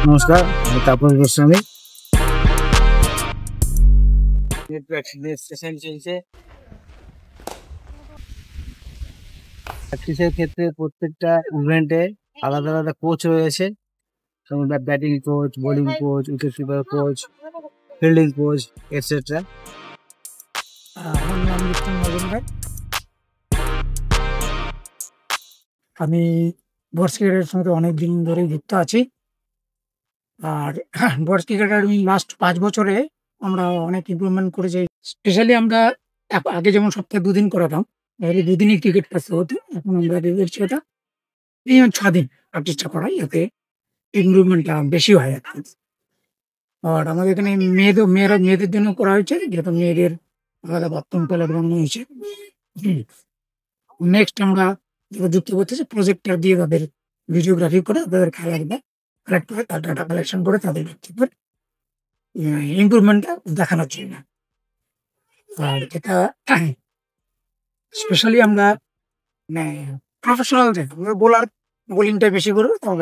নমস্কার, আমি তাপস গোস্বামী। সেশন চলছে। প্র্যাকটিসের ক্ষেত্রে প্রত্যেকটা ইভেন্টে আলাদা আলাদা কোচ রয়েছে, যেমন batting coach, bowling coach, wicket keeper coach, fielding coach etcetera. আমার নাম লিপ্টন মজুমদার ভাই। আমি বর্ষ ক্রিকেটের সঙ্গে অনেকদিন ধরেই যুক্ত আছি। আর বর্ষ ক্রিকেট আমি লাস্ট 5 বছরে আমরা অনেক ইমপ্রুভমেন্ট করেছি। স্পেশালি আমরা আগে যেমন সপ্তাহে 2 দিন করাতাম, তাহলে 2 দিনই ক্রিকেট প্র্যাকটিস হতো। এখন আমরা রেখেছি ওটা এই 6 দিন প্র্যাকটিসটা করাই, এতে ইমপ্রুভমেন্টটা বেশি হয় আর কি। আর আমাদের এখানে মেয়েদের জন্য করা হয়েছে, যেহেতু মেয়েদের আলাদা বাথরুম টয়লেট বানানো হয়েছে। নেক্সট আমরা যেটা যুক্ত করতেছি, প্রজেক্টর দিয়ে তাদের ভিডিওগ্রাফি করে তাদের খেলাগুলো কালেক্ট করে, তার ডাটা কালেকশন করে তাদের ব্যক্তিগত ইমপ্রুভমেন্টটা দেখানোর জন্য। আর যেটা স্পেশালি আমরা প্রফেশনাল যে বোলিংটা বেশি করবে, তাও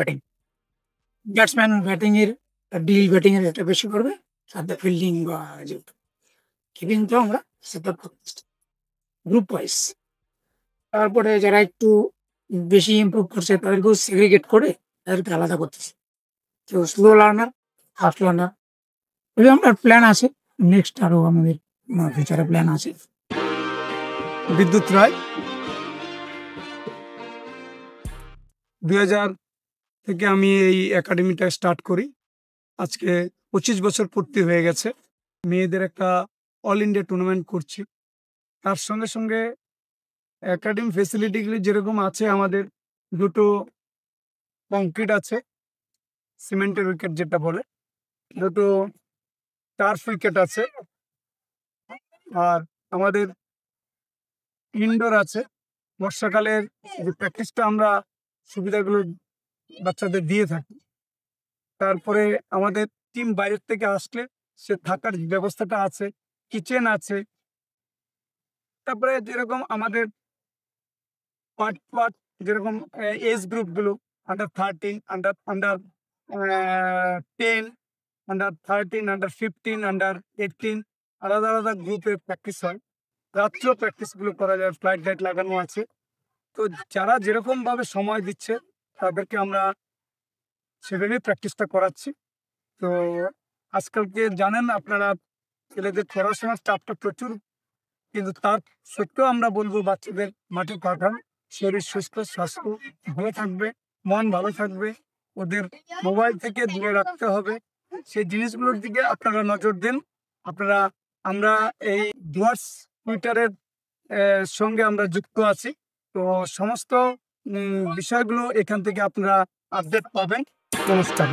ব্যাটসম্যান ব্যাটিং এর এটা বেশি করবে, সাথে ফিল্ডিং বা কিপিংটা আমরা সেটা গ্রুপ ওয়াইজ। তারপরে যারা একটু বেশি ইমপ্রুভ করছে তাদেরকেও সেগ্রিগেট করে তাদেরকে আলাদা করতেছে, কেউ স্লো লার্নার, ফাস্ট লার্নার। এগুলো আমার প্ল্যান আছে, নেক্সট আরো আমাদের ফিউচারে প্ল্যান আছে। বিদ্যুৎ রায়, 2000 থেকে আমি এই একাডেমিটা স্টার্ট করি। আজকে 25 বছর পূর্তি হয়ে গেছে। মেয়েদের একটা অল ইন্ডিয়া টুর্নামেন্ট করছি। তার সঙ্গে সঙ্গে একাডেমি ফেসিলিটিগুলি যেরকম আছে, আমাদের দুটো কংক্রিট আছে, সিমেন্টের উইকেট যেটা বলে, দুটো টার্ফ উইকেট আছে, আর আমাদের ইনডোর আছে। বর্ষাকালের যে প্র্যাকটিসটা আমরা সুবিধাগুলো বাচ্চাদের দিয়ে থাকি। তারপরে আমাদের টিম বাইরের থেকে আসলে সে থাকার ব্যবস্থাটা আছে, কিচেন আছে। তারপরে যেরকম আমাদের পার্ট যেরকম এজ গ্রুপগুলো under 13, under 10, under 13, under 15, under 18 আলাদা আলাদা গ্রুপে প্র্যাকটিস হয়। রাত্রেও প্র্যাকটিসগুলো করা যায়, ফ্লাইট লাইট লাগানো আছে। তো যারা যেরকমভাবে সময় দিচ্ছে তাদেরকে আমরা সেভাবেই প্র্যাকটিসটা করাচ্ছি। তো আজকালকে জানেন আপনারা, ছেলেদের পড়াশোনার চাপটা প্রচুর, কিন্তু তার সত্ত্বেও আমরা বলবো বাচ্চাদের মাঠে পাঠান। শরীর সুস্থ, স্বাস্থ্য ভালো থাকবে, মন ভালো থাকবে। ওদের মোবাইল থেকে দূরে রাখতে হবে, সেই জিনিসগুলোর দিকে আপনারা নজর দিন। আমরা এই ডুয়ার্স টুইটারের সঙ্গে আমরা যুক্ত আছি। তো সমস্ত বিষয়গুলো এখান থেকে আপনারা আপডেট পাবেন। নমস্কার।